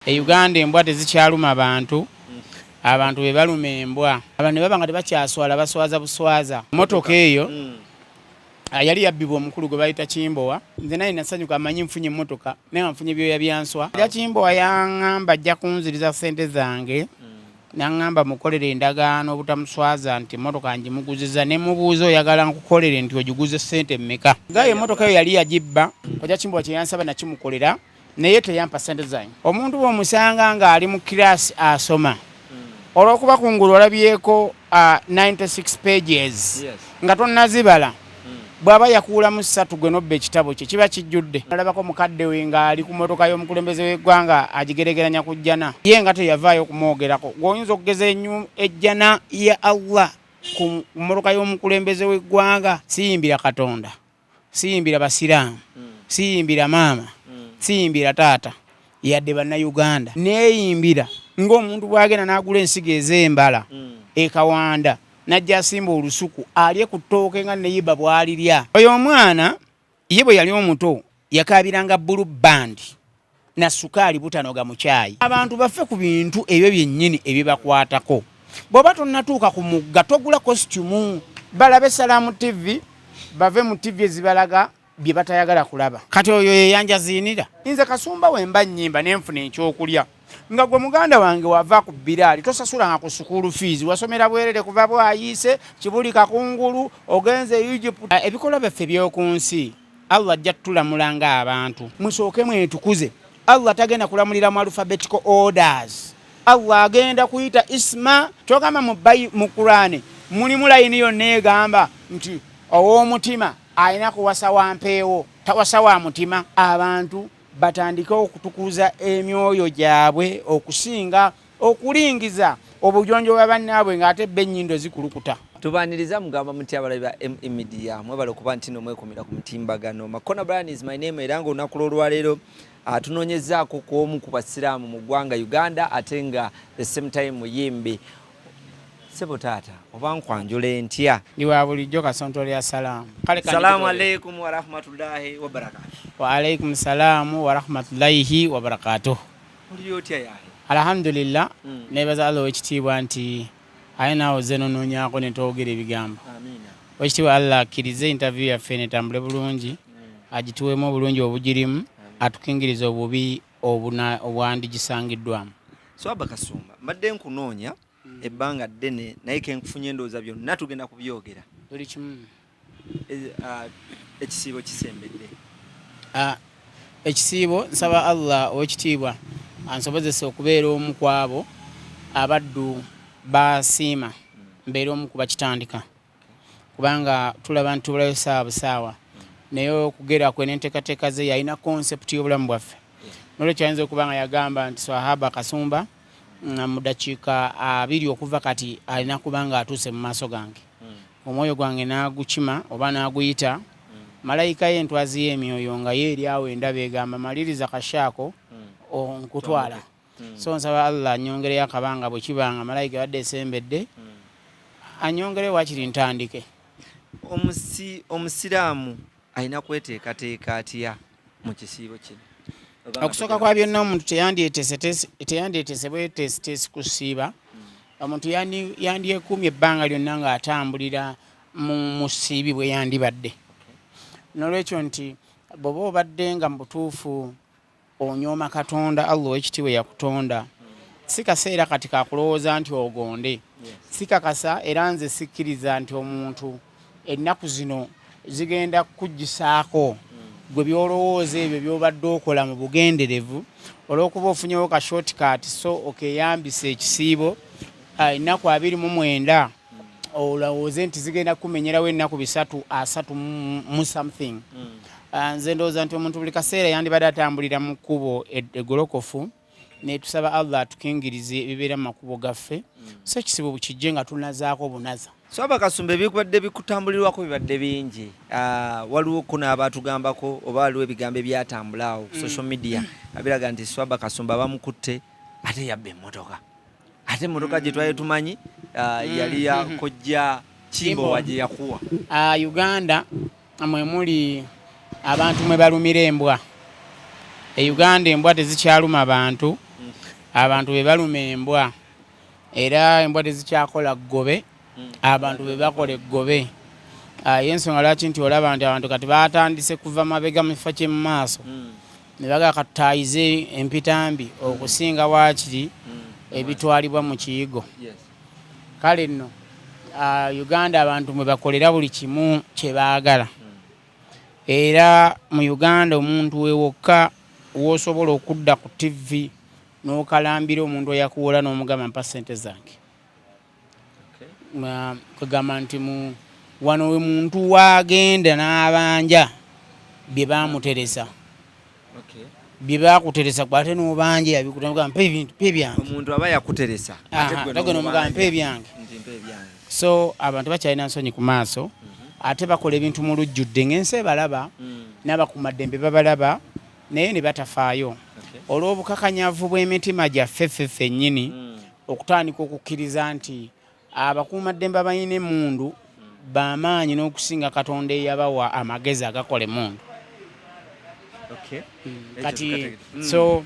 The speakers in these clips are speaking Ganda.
Uganda embwa tezikyaluma abantu. Abantu be baluma embwa. Abantu ne baba nga tebakyaswala baswaza buswaza. Motoka eyo yali yabbibwa omukulu gwe bayita Kimbowa. Nze naye nasanyuka amanyi nfunye emmotoka naye nga nfunye ebyoya byanswa. Era Kimbowa yaŋŋamba ajja kunziriza ssente zange. Naŋŋamba mukolere endagaano obutamuswaza nti emmotoka ngimuguziza ne mubuuza oyagala nkukolere nti ogiguze ssente mmeka. Ngayo emmotoka eyo yali yagibba. Kojja Kimbowa kye yansaba nakimukolera naye teyampa ssente zange. Omuntu bw'omusanga ng'ali mu kiraasi asoma olw'okuba kungulu olabyeko 96 pages nga tonnazibala bw'aba yakuulamu 3 gwe nobba ekitabo kye kiba kijjudde. Alabako mukadde we ng'ali ku mmotoka y'omukulembeze w'eggwanga agigeregeranya ku jjana ye nga teyavaayo kumwogerako. Gw'oyinza okugeza ejjana ya Allah ku mmotoka y'omukulembeze w'eggwanga. Siyimbira Katonda, siyimbira basiraamu, siyimbira maama, siyimbira taata yadde bannayuganda, neeyimbira ng'omuntu bw'agenda n'agula ensigo ez'embala ekawanda najja asimba olusuku alye ku ttooke nga neyiba bw'alirya. Oyo omwana ye bwe yali omuto yakaabiranga bbulu bandi na sukaali butanoga mu caayi. Abantu baffe ku bintu ebyo byennyini ebibakwatako. Bw'oba tonnatuuka ku mugga togula kositumu. Balabe Salaamu TV bave mu TV ezibalaga bye batayagala kulaba. Kati oyo yeyanjaziinira. Nze Kasumba wemba nnyimba nenfuna ekyokulya. Nga gwe muganda wange wava ku biraali tosasulanga ku sukuulu fees. Wasomera bwerere kuva bwayise Kibuli Kakungulu ogenze Egypt. Ebikola byaffe by'oku nsi Allah ajja tulamulanga abantu. Musooke mwetukuze. Allah tagenda kulamulira mu alphabetical orders. Allah agenda kuyita isma togamba mu Qur'ani mulimu layini yonna egamba nti ow'omutima ayina kuwasa wa mpeewo tawasa wa mutima. Abantu batandike okutukuza emyoyo gyabwe okusinga okulingiza obujonjo bwa bannaabwe ng'ate b'ennyindo zikulukuta. Tubaniriza mugamba muti abalabi ba media mwebale okuba nti nomwekomera ku mutimbagano. Makona Brian is my name era nga olunaku lw'olwaleero tunoonyezaako ku omu ku basiraamu mu ggwanga Uganda ate nga the same time muyimbi. Sebo taata oba nkwanjula ntya? Ndi wa bulijjo kasontole ya salaamu. Salaamu alaykum wa rahmatullahi wa barakatuh. Wa alaykum salaamu wa rahmatullahi wa barakatuh. Oli otya yaye? Alhamdulillah. Nebaza Allah w'ekitiibwa nti ayinaawo ze nonoonyaako ne twogera ebigambo. Amiina. W'ekitiibwa Allah akkirize interview yaffe netambule bulungi agituweemu obulungi obugirimu atukingiriza obubi obwandigisangiddwamu. Swaabah Kasumba mbadde nkunoonya ebbanga ddene naye ke nkufunye endowooza byonna tugenda kubyogera. Buli kimu. Ekisiibo kisembedde. Ekisiibo nsaba Allah ow'ekitiibwa ansobozese okubeera omu ku abo abaddu basiima mbeera omu ku bakitandika kubanga tulaba nti tubulayo saawa busaawa naye okugera kwe n'enteekateeka ze yalina konsepti y'obulamu bwaffe. Nolwekyo ayinza okuba nga yagamba nti Swaabah Kasumba mu dakiika 2 okuva kati alina kuba nga atuuse mu maaso gange. Omwoyo gwange n'agukima oba n'aguyita malayika ye ntwazi y'emyoyo nga ye eri awo endaba egamba maliriza kashaako nkutwala. So nsaba Allah anyongereyo akabanga bwe kibanga malayika badde esembedde anyongereyo wakiri ntandike. Omusiraamu alina kweteekateeka atya mu kisiibo kino? Okusooka kwa byonna omuntu teyandyeteese bweteesiteesi kusiiba. Omuntu yandyekuumye ebbanga lyonna ng'atambulira mu siibi bwe yandibadde. Nolwekyo nti bw'oba obadde nga mu butuufu onyooma Katonda Allah ow'ekitiibwa yakutonda si kaseera kati kakulowooza nti ogonde. Si kakasa era nze sikkiriza nti omuntu ennaku zino zigenda kukuggisaako gwe byolowooza ebyo by'obadde okola mu bugenderevu olw'okuba ofunyewo ka shortcut so okeyambisa ekisiibo ennaku 29 olowooze nti zigenda kumenyerawo ennaku 330 mu something. Nze ndowooza nti omuntu buli kaseera yandibadde atambulira mu kkubo eggolokofu netusaba Allah atukingirize ebibeera mu makubo gaffe so ekisiibo bukijje nga tunazaako bunaza. Swaabah Kasumba ebikubadde bikutambulirwako bibadde bingi. Waliwo kuna abatugambako oba waliwo ebigambo ebyatambula awo ku social media abiraga nti Swaabah Kasumba bamukutte ate yabba emmotoka. Ate emmotoka gye twali tumanyi yali ya Kojja Kimbowa gye yakuwa. Uganda mwe muli abantu mwe balumira embwa. Uganda embwa tezikyaluma bantu. abantu be baluma embwa era embwa tezikyakola ggobe abantu be bakola eggobe y'ensonga lwaki nti olaba nti abantu kati batandise kuva mabega mu kifo ky'emu maaso ne bagakatayize empitambi okusinga waakiri ebitwalibwa mu kiyigo. Kale nno Uganda abantu mwe bakolera buli kimu kye baagala era mu Uganda omuntu wewokka w'osobola okudda ku TV n'okalambira omuntu eyakuwola n'omugamba mpa ssente zange. Kugamba nti wano we muntu waagenda n'abanja bye baamuteresa bye baakuteresa gwate n'obanja yabikutanga mpa ebintu mpa ebyange. Omuntu aba yakuteresa ate gwe n'omugamba mpa ebyange. So abantu bakyalina nsonyi ku maaso ate bakola ebintu mu lujjudde ng'ensi ebalaba n'abakuumaddembe babalaba naye ne batafaayo olw'obukakanyavu bw'emitima gyaffe ffennyini okutandika okukkiriza nti abakuumaddembe abalina emmundu b'amaanyi n'okusinga Katonda eyabawa amagezi agakola emmundu. Kati so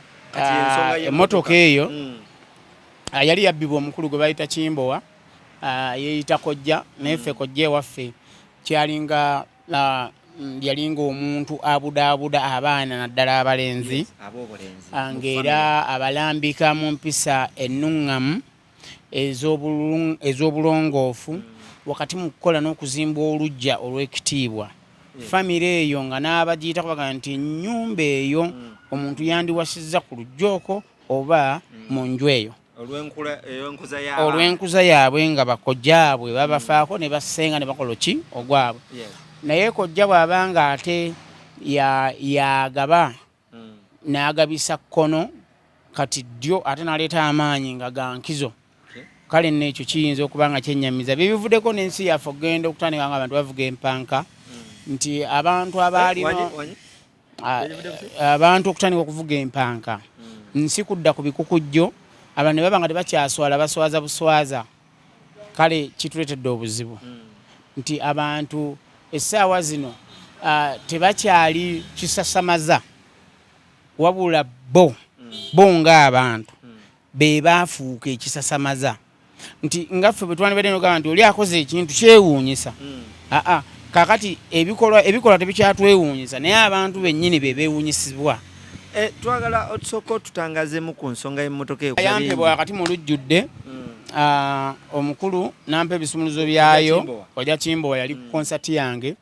emmotoka eyo yali yabbibwa omukulu gwe bayita Kimbowa yeeyita Kojja naye ffe Kojja ewaffe kyalinga yalinga omuntu abudaabuda abaana naddala abalenzi ng'era abalambika mu mpisa ennuŋŋamu ez'obulongoofu wakati mu kukola n'okuzimba oluggya olw'ekitiibwa. Famire eyo nga n'abagiyita kubaga nti ennyumba eyo omuntu yandiwasizza ku luggi okwo oba mu nju eyo olw'enkuza yaabwe nga bakojjaabwe babafaako ne basenga ne bakola ki ogwabwe. Naye Kojja bw'abanga ate yagaba n'agabisa kkono kati ddyo ate n'aleeta amaanyi nga ga nkizo. Kale nno ekyo kiyinza okuba nga kyennyamiza bye bivuddeko n'ensi yaffe okugenda okutandika nga abantu bavuga empanka nti abantu abaalina abantu okutandika okuvuga empanka nsi kudda ku bikukujjo abantu ne baba nga tebakyaswala baswaza buswaza. Kale kituleetedde obuzibu nti abantu essaawa zino tebakyali kisasamaza wabula bo ng'abantu be baafuuka ekisasamaza nti ngaffe bwe twandibadde nogamba nti oli akoze ekintu kyewuunyisa kakati ebikolwa tebikyatwewuunyisa naye abantu bennyini be beewuunyisibwa. Twagala otusooka otutangazeemu ku nsonga y'emmotoka eyo. Yampebwa wakati mu lujjudde omukulu nampa ebisumuluzo byayo. Kojja Kimbowa yali ku konsati yange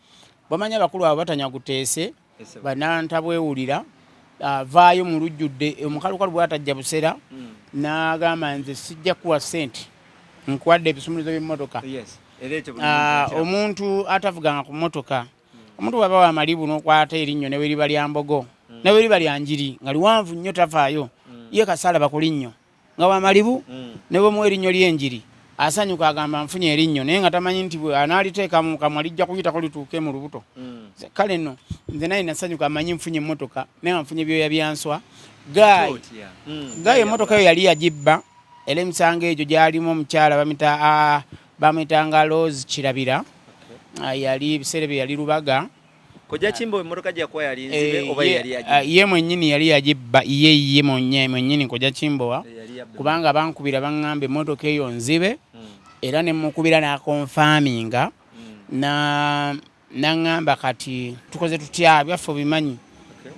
bamanya abakulu abo batanya guteese banantabwewulira vaayo mu lujjudde omukalukalu bw'atajja busera n'agamba nze sijja kuwa ssente nkuwadde ebisumuluzo by'emmotoka. Omuntu atavuganga ku mmotoka omuntu bw'aba w'amalibu n'okwata erinnyo ne bwe liba lya mbogo ne bwe liba lya njiri nga liwanvu nnyo tafaayo ye kasalaba ku linnyo nga w'amalibu ne bwe muwa erinnyo ly'enjiri asanyuka agamba nfunye erinnyo naye nga tamanyi nti bwe anaaliteeka mu kamwa lijja kuyitako lituuke mu lubuto. Kale nno nze naye nasanyuka amanyi nfunye emmotoka naye nga nfunye ebyoya byanswa. Gaayi emmotoka eyo yali yagibba era emisango egyo gyalimu omukyala bamitanga Rose Kirabira yali ebiseera bye yali Lubaga. Kojja Kimbowa emmotoka gyakuba yali nzibe oba yali yagibba? Ye mwennyini yali yagibba ye mwennyini Kojja Kimbowa kubanga bankubira baŋŋamba emmotoka eyo nzibe era ne mukubira n'akonfaaminga n'aŋŋamba kati tukoze tutya byaffe obimanyi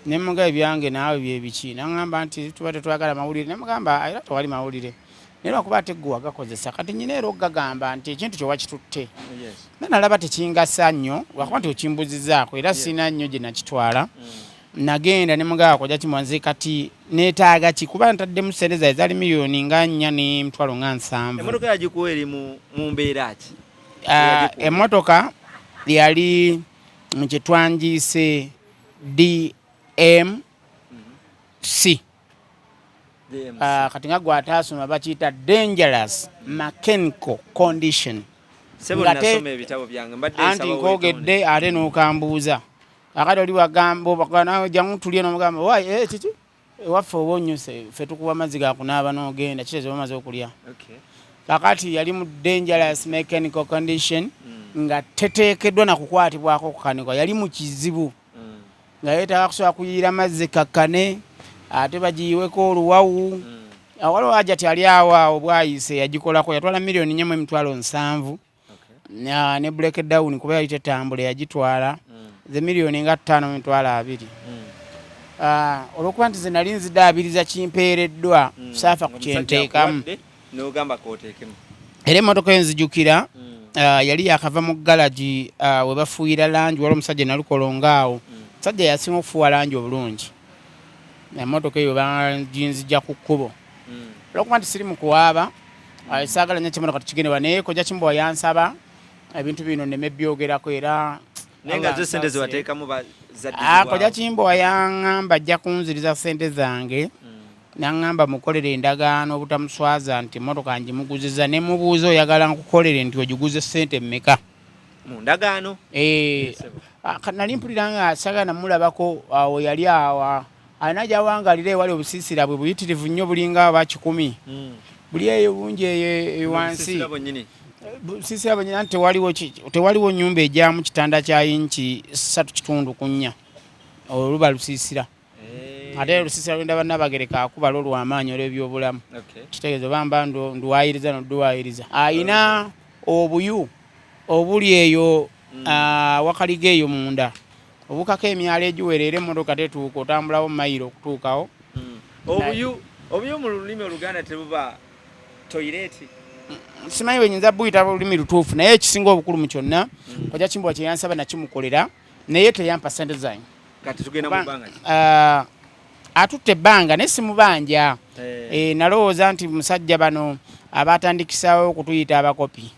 ne mugaba ebyange naawe bye biki n'aŋŋamba nti tuba tetwagala mawulire ne mugamba era tewali mawulire naye lwakuba ate ggwe wagakozesa kati nyina era okugagamba nti ekintu kye wakitutte nalaba tekingasa nnyo lwakuba nti okimbuzizaako era sina nnyo gye nakitwala. Nagenda ne mugaba Kojja Kimbowa nze kati neetaaga ki kuba ntaddemu ssente zaali zaali miliyoni nga 4 n'emitwalo nga 7. Emmotoka yagikuwa eri mu mbeera ki? Emmotoka yali mu kye twangiise DMC. Kati nga gwataasoma bakiyita dangerous mechanical condition. Anti nkogedde ate n'okambuuza akati oli wagamba jangu tulye n'omugamba wayi kiki ewaffe oba onnyuse ffe tukuwa amazzi gakunaaba n'ogenda kiteeze bamaze okulya. Kakati yali mu dangerous mechanical condition nga teteekeddwa na kukwatibwako kukanikwa yali mu kizibu nga yeetaaga kusobola kuyiira mazzi kakkane ate bagiyiweko oluwawu waliwo Hajati ali awo bwayise yagikolako yatwala $1,4,700,000 ne breakdown kuba yali tetambula yagitwala ze $5,200,000 olwokuba nti ze nali nzidaabiriza kimpeereddwa saafa ku kyenteekamu era emmotoka eyo nzijukira yali yakava mu galagi we bafuuyira langi wali omusajja nalukolongaawo musajja yasinga okufuuwa langi obulungi emmotoka eyo baginzija ku kkubo olwokuba nti siri mu kuwaaba saagala nnyo kimotoka tukigendebwa naye Kojja Kimbowa yansaba ebintu bino nneme byogerako era nenga zo sente ziwateekamu bazadde Kojja Kimbowa yaŋŋamba ajja kunziriza sente zange naŋŋamba mukolere endagaano obutamuswaza nti emmotoka ngimuguziza ne mubuuza oyagala nkukolere nti ogiguze sente mmeka mu ndagaano nali mpulira nga saagala namulabako awo yali awa alina gyawangalira ewali obusiisira bwe buyitirivu nnyo bulinga aba 10 buli eyo bungi eyo wansi busiisira bwennyini nti tewaliwo nnyumba ejyamu kitanda kya inchi 3.4 oluba lusiisira ate lusiisira lwenda bannabagereka akubala olw'amaanyi olw'ebyobulamu kitegeeza bamba nduwayiriza nodduwayiriza ayina obuyu obuli eyo wakaliga eyo munda obukako emyalo egiwera era emmotoka tetuuka otambulawo mayiro okutuukawo obuyu mu lulimi oluganda tebuba toyireti simanyi wenyinza buyita olulimi lutuufu naye ekisinga obukulu mu kyonna Kojja Kimbowa kye yansaba nakimukolera naye teyampa sente zange kati tugenda mu bbanga atutte ebbanga naye simubanja nalowooza nti musajja bano abatandikisawo okutuyita abakopi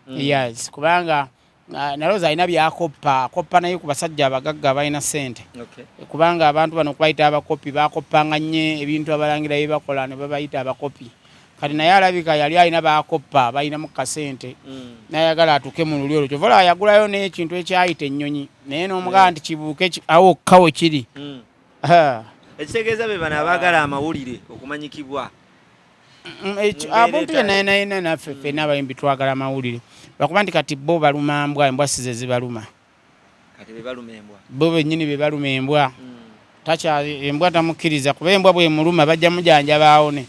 yes kubanga nalowooza alina byakoppa naye ku basajja abagagga balina sente kubanga abantu bano okubayita abakopi bakoppanga nnyo ebintu abalangira bye bakola ne babayita abakopi kati naye alabika yali alina bakoppa balinamu kasente nayagala atuke mu luli olwo kyovola yagulayo n'ekintu ekyayita ennyonyi naye n'omugamba nti kibuuke awo okkawo kiri ekitegeeza be bano abaagala amawulire okumanyikibwa abuntu yenayina naffe ffenna abayimbi twagala amawulire lwakuba nti kati bo baluma mbwa embwa size zibaluma bo bennyini be baluma embwa embwa tamukkiriza kuba embwa bwemuluma bajja mujanjaba awone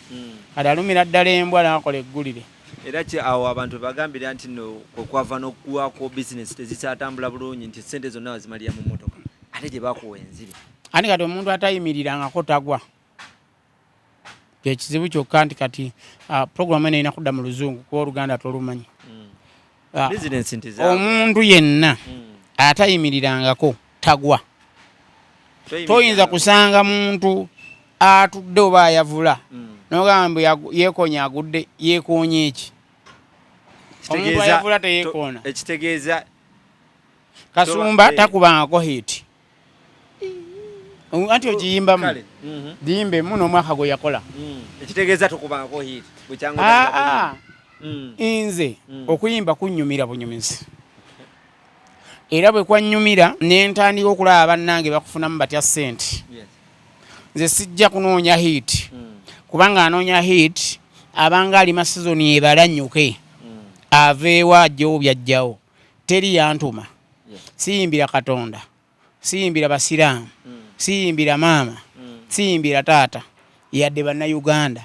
kati alumira ddala embwa nakola eggulire era awo abantu bagambira nti no okwava n'okuwako bizinesi tezikyatambula bulungi nti sente zonna wazimalira mu mmotoka ate gye bakuwa enzire ani kati omuntu atayimirirangako tagwa kyekizibu kyokka nti kati puroguramu eno erina kudda mu luzungu kuba oluganda tolumanyi omuntu yenna atayimirirangako tagwa toyinza kusanga muntu atudde oba ayavula nogamba yeekonya agudde yeekonya eki omuntu ayavula teyeekoona ekitegeeza Kasumba takubangako hiti anti ogiyimbamu giyimbemu n'omwaka gwe yakola ekitegeeza tokubangako hiti nze okuyimba kunnyumira bunyumizi era bwe kwannyumira ne ntandika okulaba bannange bakufunamu batya ssente nze sijja kunoonya hiti kubanga anoonya hit abanga alima sizoni ebala nnyuke aveewa ajjawo byajjawo teri yantuma siyimbira Katonda siyimbira basiraamu siyimbira maama siyimbira taata yadde bannayuganda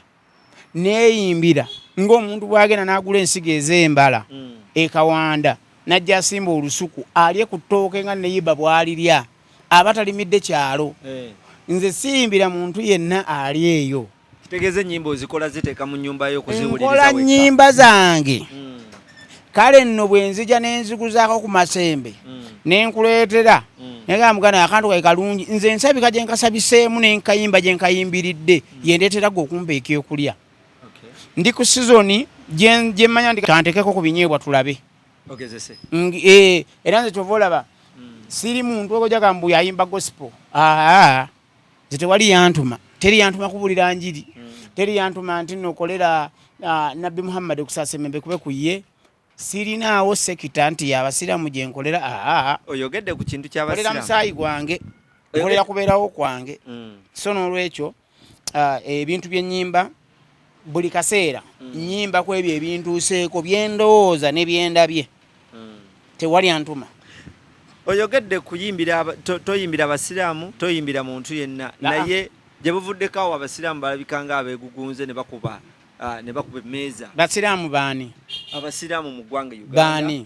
neeyimbira ng'omuntu bwagenda n'agula ensigo ez'embala ekawanda najja asimba olusuku alye ku ttooke nga neyiba bw'alirya aba talimidde kyalo nze siyimbira muntu yenna ali eyo kitegeeza ennyimba ozikola ziteeka mu nnyumba yo kuziwuliriza nkola nnyimba zange kale nno bwe nzija n'enziguzaako ku masembe nenkuleetera naye mugana akantu kae kalungi nze nsabika gye nkasabiseemu nenkayimba gye nkayimbiridde yendeetera gwe okumpa ekyokulya ndi ku sizoni gye mmanya nti kantekeko ku binyeebwa tulabe era nze kyova olaba siri muntu ogoja gambu yayimba gospel ze tewali yantuma teri yantuma kubulira njiri teri yantuma nti nokolera Nabbi Muhammad okusasemembe kube kuye sirinaawo sekita nti yabasiramu gye nkolera oyogedde ku kintu ky'abasiramu kolera musaayi gwange nkolera kubeerawo kwange so n'olwekyo ebintu by'ennyimba buli kaseera nnyimba ku ebyo ebintuuseeko byendowooza ne byendabye tewali antuma oyogedde kuyimbira toyimbira abasiraamu toyimbira muntu yenna naye gye buvuddeko awo abasiraamu balabika nga abeegugunze ne bakuba emmeeza. Basiraamu baani? Abasiraamu mu ggwanga Uganda. Baani?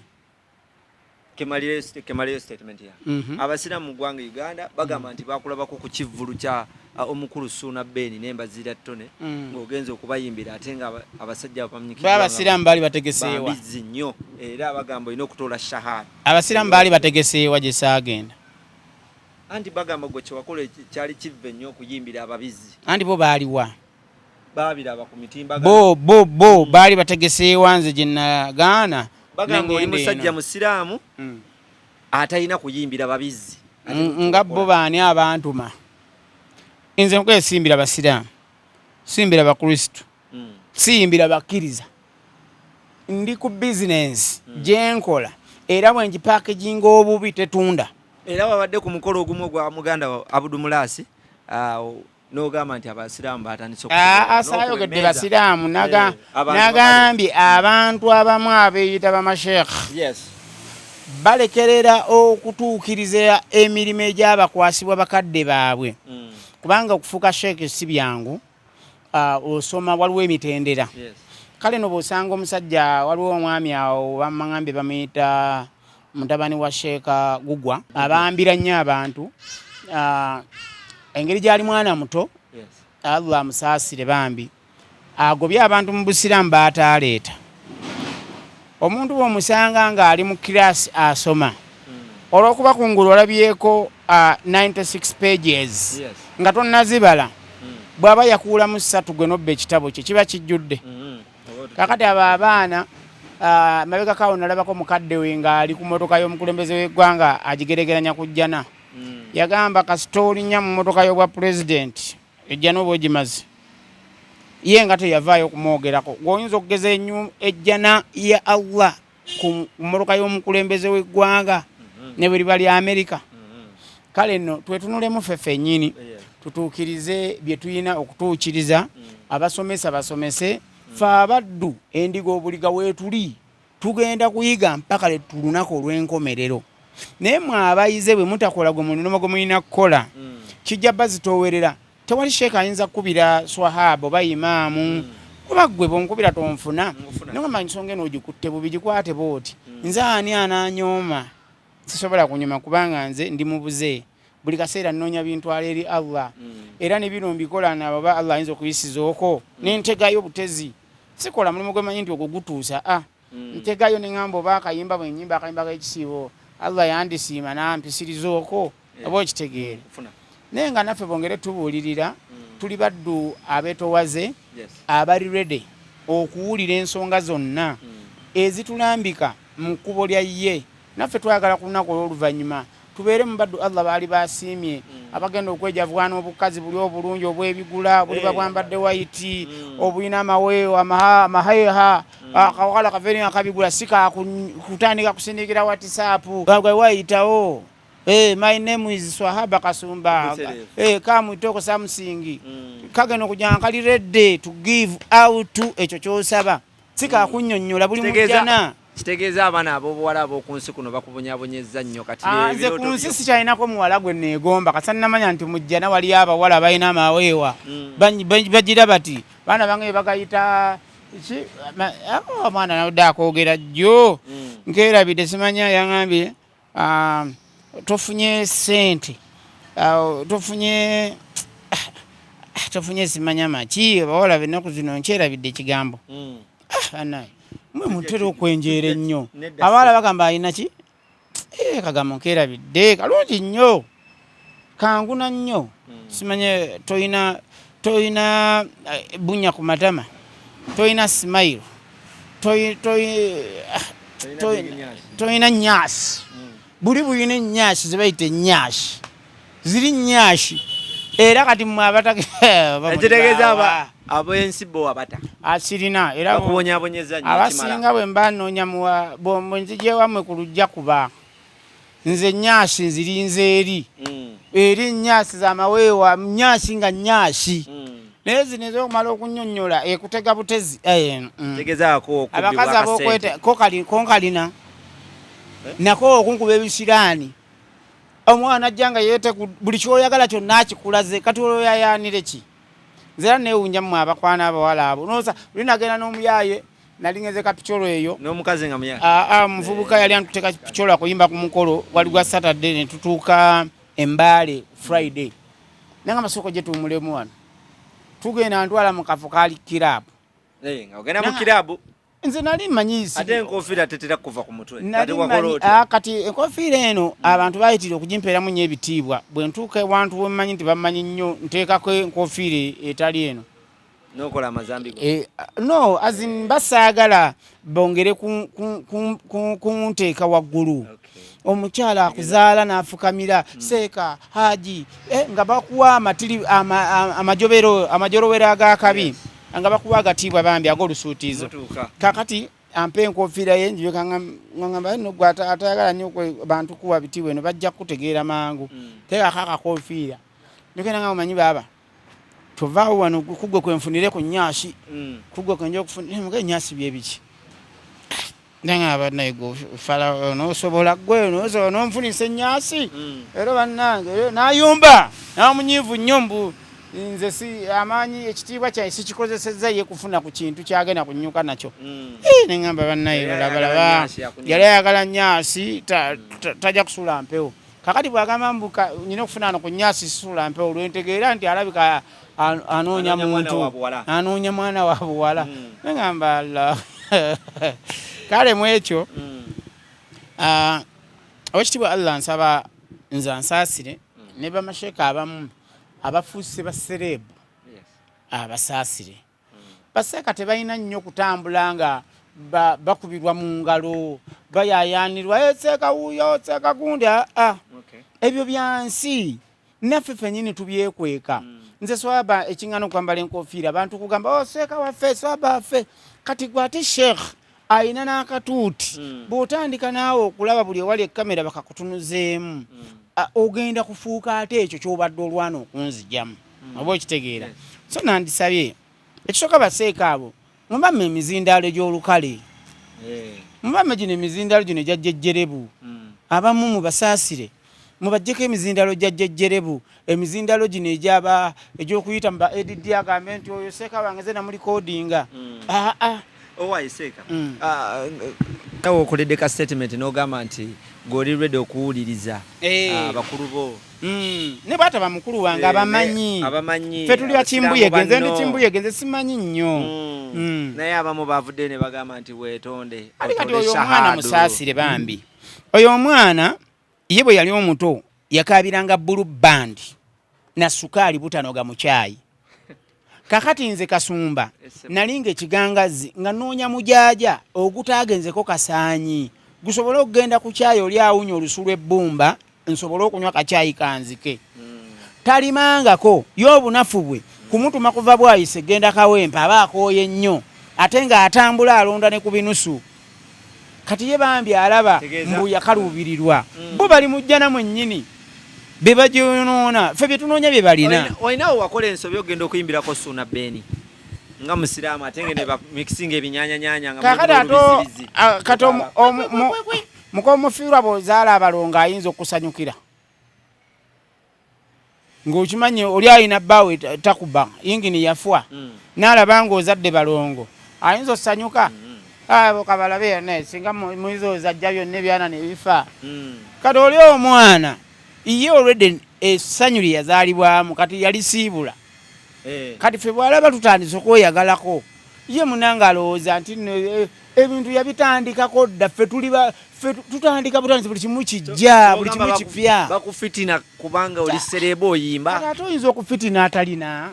Kemaliyo statement ya. Abasiraamu mu ggwanga Uganda bagamba nti bakulabako ku kivvulu kya omukulu Suuna Beni n'embazira ttone ng'ogenza okubayimbira ate nga abasajja bapamnyikiddwa. Abasiraamu baali bategeseewa. Bambizzi nnyo era bagamba olina okutoola shahada. Abasiraamu baali bategeseewa gye saagenda. Anti bagamba gwe kyewakola kyali kivve nnyo okuyimbira ababizzi. Anti bo baaliwa? Baabiraba ku mitimba. Bo baali bategeseewa nze gye nagaana. Bagamba oli musajja musiraamu atalina kuyimbira babizzi. Nga bo baani abantuma? Nze nkwesimbira basiraamu, simbira bakristu, siyimbira bakkiriza. Ndi ku bizinensi gye nkola era bwe ngipackaging obubi tetunda. Era wabadde ku mukolo ogumu gwa muganda wa Abdulmulasi n'ogamba nti abasiraamu batandise asayogedde basiraamu nagambye abantu abamu abeeyita bamasheekh balekerera okutuukiriza emirimu egyabakwasibwa bakadde baabwe. Kubanga okufuuka sheekh si byangu, osoma waliwo emitendera. Kale no bw'osanga omusajja waliwo omwami awo bamagambye bamuyita mutabani wa Sheika Gugwa abambira nnyo abantu. Engeri gyali mwana muto, Allah amusaasire bambi, agobye abantu mu busiraamu baataaleeta. Omuntu bw'omusanga ng'ali mu kiraasi asoma, olw'okuba kungulu olabyeko 96 pages nga tonnazibala, bw'aba yakuulamu 3 gwe nobba ekitabo kye kiba kijjudde. Kakati abo abaana mabega kawo nalabako mukadde we ng'ali ku mmotoka y'omukulembeze w'eggwanga agigeregeranya ku jjana. Yagamba kasita olinnya mu mmotoka y'obwa pulezidenti ejjana oba ogimaze, ye nga teyavaayo kumwogerako. G'oyinza okugeza ejjana ya Allah ku mmotoka y'omukulembeze w'eggwanga ne bwe liba lya Amerika. Kale nno twetunulemu ffe ffennyini tutuukirize bye tulina okutuukiriza. Abasomesa basomese, ffe abaddu endiga obuliga weetuli tugenda kuyiga mpaka letulunako olw'enkomerero. Naye mwe abayize bwe mutakola gwe mulina gwe mulina kukola kijja bazitoowerera. Tewali sheeka ayinza kukubira swahaba oba imaamu kuba gwe bw'onkubira tonfuna. Nogamba nsonga eno ogikutte bubi gikwate booti. Nze ani ananyooma? Sisobola kunyuma kubanga nze ndi mubuze. Buli kaseera nnoonya bintwala eri Allah. Era ne bino mbikola nabo ba Allah ayinza okuyisizaoko n'entegayo butezi. Sikola mulimu gwe manyi nti ogwo gutuusa. Ntegayo ne ŋŋamba oba akayimba bwe nnyimba akayimba k'ekisiibo Allah yandisiima n'ampisirizaoko oba okitegeere. Naye nga naffe bongere tubuulirira tuli baddu abeetowaze abali ready okuwulira ensonga zonna ezitulambika mu kkubo lya ye. Naffe twagala ku lunaku olw'oluvannyuma tubeere mu baddu Allah baali basiimye abagenda okwejavugana obukazi buli obulungi obw'ebigula buli babwambadde wayiti obulina amaweewo amaheeha akawala kaveeri akabigula sika kutandika kusindikira WhatsApp gwe wayitawo. My name is Swaabah Kasumba. Come talk something. Kageno kujja nkali ready to give out ekyo ky'osaba. Sika kunnyonnyola buli mujjana. Kitegeeza abaana ab'obuwala ab'oku nsi kuno bakubonyaabonyezza nnyo kati. Nze ku nsi sikyalinako muwala gwe neegomba kasa nnamanya nti mujjana wali abawala balina amaweewa bagira bati baana bange bagayita omwana nawudde akoogera jjo nkeerabidde simanya yaŋambye tofunye sente tofunye simanya maki abawala bennaku zino nkyerabidde ekigambo anaye mwe mutera okwenjeera ennyo. Abawala bagamba alina ki? Kagambo nkeerabidde kalungi nnyo kanguna nnyo simanye toyina bunya ku matama, toyina smile, toyina nyaasi. Buli buyina ennyaasi ze bayita ennyaasi ziri nnyaasi. Era kati mmwe ekitegeeza ab'ensi bo abata asirina era bakubonyaabonyeza nnyo abasinga bwe mba nnoonya bwe nzije wammwe ku lujja kuba nze nnyaasi nzirinze eri nnyaasi z'amaweewa nnyaasi nga nnyaasi. Naye zino ez'okumala okunnyonnyola ekutega butezi abakazi ab'okweta konkalina nako okunkuba ebisiraani omwana ajjanga yeete buli kyoyagala kyonna akikulaze kati olwo yayaanire ki nzera neewunja mmwe abakwana abawala abo nosa linagenda n'omuyaye nalingeze kapicolo eyo n'omukazi nga muyaye muvubuka yali antuteka picolo akuyimba ku mukolo wali gwa Saturday ne tutuuka Embaale Friday nanga amasoko gye tumulemu wano tugenda ntwala mu kafo kaali kirabu nga ogenda mu kirabu nze nali manyisi ate enkofiira tetera kuva ku mutwe kati enkofiira eno abantu bayitira okugimpeeramu nnyo ebitiibwa bwe ntuuka ewantu bwemanyi nti bamanyi nnyo nteekako enkofiira etali eno nokola amazambi no azin basaagala bongere kunteeka waggulu omukyala akuzaala n'afukamira seeka haji nga bakuwa amajolowero agakabi nga bakuwa agatiibwa bambi ag'olusuutiizo kakati ampe enkofiira ye njiwe kangamba no atayagala nnyo bantu kuwa bitiibwa eno bajja kutegeera mangu teekako akakofiira njogenda nga mumanyi baaba tovaawo wano kugwe kwenfunire ku nyaasi kugwe kwenja okufunira muge nyaasi byebiki nanga abanaye gofala nosobola gwe nomfunisa enyaasi era bannange nayumba namunyiivu nnyo mbu nze si amaanyi ekitiibwa kyaye sikikozesezza ye kufuna ku kintu kyagenda kunyuka nakyo nengamba bannaye balabalaba yali ayagala nyaasi tajja kusula mpewo kakati bwagamba mbuka nyina okufuna ano ku nyaasi sisula mpewo lwentegeera nti alabika anoonya muntu anoonya mwana wa buwala nengamba Allah kale mu ekyo owekitiibwa Allah nsaba nze ansaasire ne bamasheeka abamu abafuuse basereebu abasaasire baseeka tebalina nnyo kutambula nga bakubirwa mu ngalo bayayaanirwa seeka wuuyo seeka gundi ebyo byansi naffe ffennyini tubyekweka nze Swaabah ekiŋŋana okwambala enkofiira abantu kugamba seeka waffe Swaabah waffe kati gwe ate sheekh ayina n'akatuuti bw'otandika naawe okulaba buli ewali ekkamera bakakutunuzeemu ogenda kufuuka ate ekyo kyobadde olwana okunzijamu oba okitegeera so nandisabye ekisooka baseeka abo mubamme emizindaalo egy'olukale mubamme gino emizindaalo gino egyajjejjerebu abamu mubasaasire mubajjeko emizindaalo gyajjejjerebu emizindaalo gino egy'okuyita muba ADD agambe nti oyo seeka wange ze namulikodinga owaye seeka nawe okoledde ka statement n'ogamba nti gweoli ready okuwuliriza abakulu bo ne bwata bamukulu wange abamanyi ffe tuli bakimbuyege nze ndi kimbuyege nze simanyi nnyo naye abamu bavudde ne bagamba nti weetonde ate kati oyo omwana musaasire bambi oyo omwana ye bwe yali omuto yakabiranga bulu band na sukaali butanoga mu caayi kakati nze Kasumba nalinga ekigangazi nga noonya mujaja ogutaagenzeko kasaanyi gusobole okugenda ku caayi oli awunya olusu lw'ebbumba nsobole okunywa kacaayi kanzike talimangako y'obunafu bwe kumutuma kuva bwayise genda kawempa aba akooye nnyo ate ng'atambula alonda ne ku binusu kati ye bambi alaba mbu yakaluubirirwa bo bali mujjana mwennyini be bajonoona ffe bye tunoonya bye balina olinawo wakola ensobi ogenda okuyimbirako Suuna Beni nga musiraamu ate ngene bamixinga ebinyanyanyanya kati mukomufiirwa bw'ozaala abalongo ayinza okusanyukira ng'okimanyi oli alina bbaawe takuba yingini yafwa n'alaba ng'ozadde balongo ayinza osanyuka kabalabe yonna singa muizo zajja byonna ebyana ne bifa kati oli omwana ye already essanyu lye yazaalibwamu kati yalisiibula kati ffe bw'alaba tutandise okweyagalako ye munanga alowooza nti ebintu yabitandikako dda ffe tutandika butandisi buli kimu kijja buli kimu kipya bakufitina kubanga oli sereeba oyimba kati ate oyinza okufitina atalina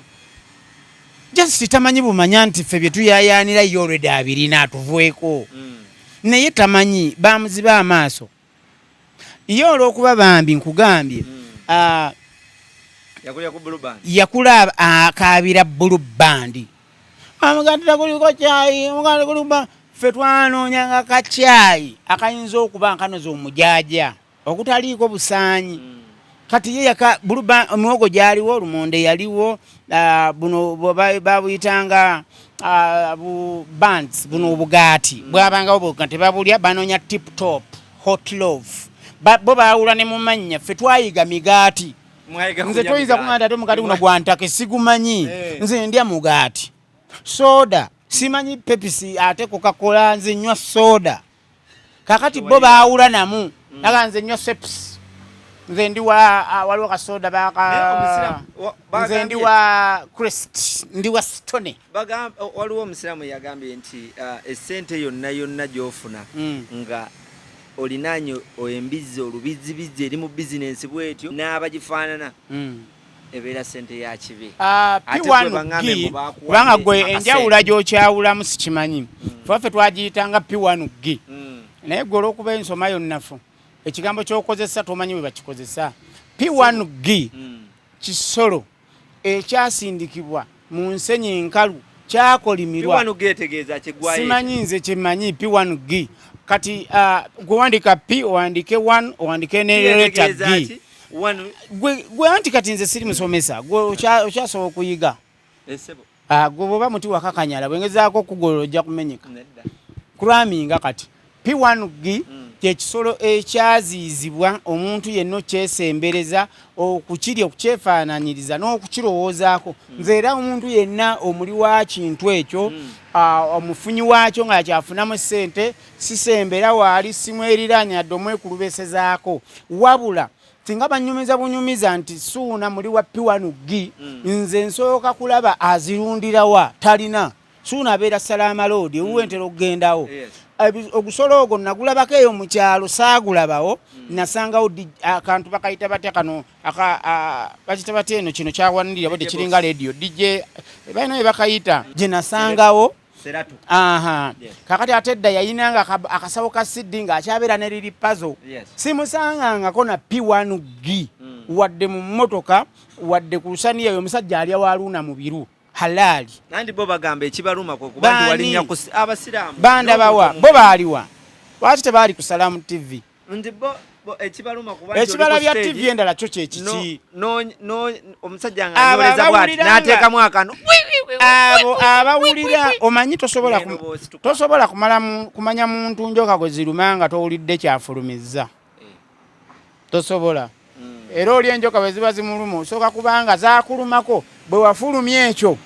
just tamanyi bumanya nti ffe bye tuyayaanira ye already abirina atuvueko naye tamanyi bamuziba amaaso ye olw'okuba bambi nkugambye yakula akaabira bulu bandi amugandira kuliko caayi muganda kuliba ffe twanoonyanga kacaayi akayinza okuba nkanoza omujaja okutaliiko busaanyi kati ye omuwogo gyaliwo olumonde yaliwo buno babuyitanga bands buno obugaati bwabangawo tebabulya banoonya tip top hot love bo baawula ne mu mannya ffe twayiga migaati nze toyinza kuŋŋamba ate omugaati guno gwantake sigumanyi nze ndya mugaati soda simanyi pepisi ate Coca-Cola nze nywa soda kakati bo baawula namu naga nze nywa sepsi nze ndi waliwo kasoda nze ndi wa Crest ndi wa Stone waliwo omusiraamu yagambye nti essente yonna gy'ofuna nga olinaanye embizi olubizibizi eri mu bizinensi bwetyo n'abagifaanana ebeera ssente ya kibi kubanga gwe enjawula gy'okyawulamu sikimanyi faffe twagiyitanga P1G naye gwe olw'okuba ensoma yonnafu ekigambo ky'okozesa tomanyi bwe bakikozesa P1G kisolo ekyasindikibwa mu nsenyi enkalu kyakolimirwa simanyi nze kyemanyi P1G kati gwe wandika P owandike 1 owandike ne letter G gwe anti kati nze siri musomesa gwe okyasobola okuyiga gwe bwoba muti wakakanyala bwengezaako okugolola ojja kumenyeka kuraminga kati P1G kyekisolo ekyaziizibwa omuntu yenna okyesembereza okukirya okukyefaananyiriza n'okukirowoozaako nze era omuntu yenna omuli wa kintu ekyo omufunyi waakyo nga yakyafunamu ssente sisembera waali simweriraanye yadde omwekulubesezaako wabula singa banyumiza bunyumiza nti suuna muli wa P1G nze nsooka kulaba azirundirawa talina suuna abeera Salama Road ewuwe ntera okugendawo ogusolo ogwo nagulabako eyo mu kyalo saagulabawo nasangawo akantu bakayita batya kano bakita batya eno kino kyawanirira bode kiringa radio DJ balina bye bakayita gye nasangawo kakati ate edda yayinanga akasawo ka CD ng'akyabeera ne liri puzzle simusangangako na P1G wadde mu mmotoka wadde ku lusaniya eyo omusajja alya waluuna mu biru halali nandi bo bagamba ekibaluma ko kubantu walinya ku abasiraamu banda bawa bo baaliwa lwaki tebaali ku Salamu TV ndi bo ekibaluma kubantu ekibala bya TV endala kyo kyekiki no omusajja nga nyoleza bwati n'ateeka mwaka no abo abawulira omanyi tosobola kumanya muntu njoka gwe zirumanga towulidde kyafulumizza tosobola era oli enjoka bwe ziba zimuluma osooka kubanga zaakulumako bwe wafulumya ekyo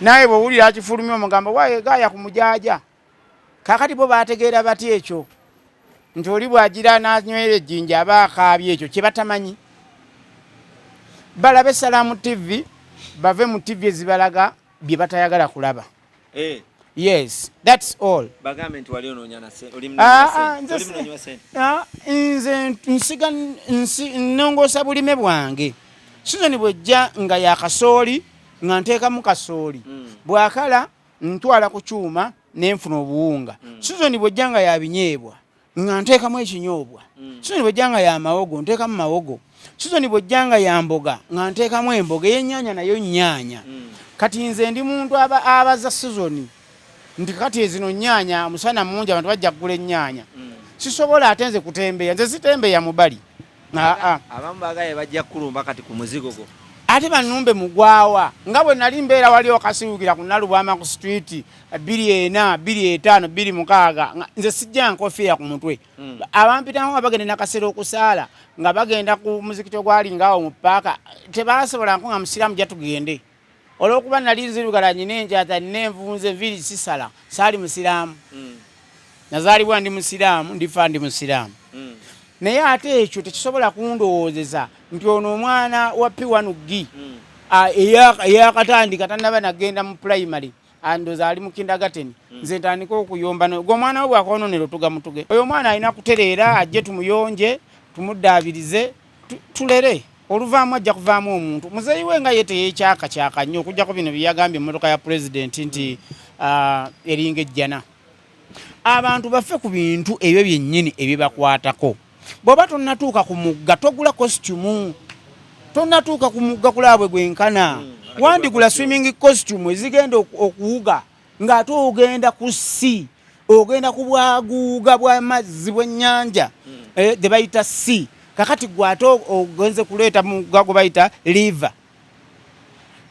naye bwe wulira akifulumya omugamba wayegaaya ku mujaja kakati bo baategeera bati ekyo nti oli bw'agira n'anywera ejjinja aba akaabye ekyo kye batamanyi balabe Salamu TV bave mu TV ezibalaga bye batayagala kulaba yes that's all bagambe nti wali ononyana oli munonywa sente nze nsiga nnongoosa bulime bwange sizoni bwejja nga yakasooli nga nteekamu kasooli bwakala ntwala ku kyuma nenfuna obuwunga sizoni bwejja nga yabinyeebwa nga nteekamu ekinyoobwa sizoni bwejja nga yamawogo nteekamu mawogo sizoni bwejja nga yamboga nga nteekamu emboga ey'ennyaanya nayo nnyaanya kati nze ndi muntu abaza sizoni nti kati ezino nnyaanya musana mungi abantu bajja kugula ennyaanya sisobola ate nze kutembeya nze sitembeya mubali abamu bagaye bajja kulumba kati ku muzigo gwo ate banumbe mugwawa nga bwe nali mbeera wali okasiwukira ku Nalubwama ku street 24 25 26 nze sijja nkofiira ku mutwe abampitamu bagenda nakasero okusaala nga bagenda ku muzikiti ogwali ngaawo mu paaka tebasobola nko nga musiraamu jja tugende olw'okuba nali nzirugalanye n'enjata n'envunze enviiri sisala saali musiraamu nazaalibwa ndi musiraamu ndifa ndi musiraamu naye ate ekyo tekisobola kundowoozeza nti ono omwana wa P1G eyakatandika tannaba nagenda mu primary andoza ali mu kindergarten nze ntandika okuyomba gwe omwana we bwakoononero tugamutuge oyo omwana alina kutereera ajje tumuyonje tumuddaabirize tulere oluvaamu ajja kuvaamu omuntu muzeeyi we nga ye teyekyaka nnyo okujjako bino byeyagambye emmotoka ya president nti eringa ejjana abantu baffe ku bintu ebyo byennyini ebibakwatako bw'oba tonnatuuka ku mugga togula costume tonnatuuka ku mugga kulabwe gwenkana wandigula swimming costume ezigenda okuwuga ng'ate ogenda ku si ogenda ku bwaguuga bw'amazzi bw'ennyanja de bayita si kakati gwate ogenze kuleeta mugga gwe bayita river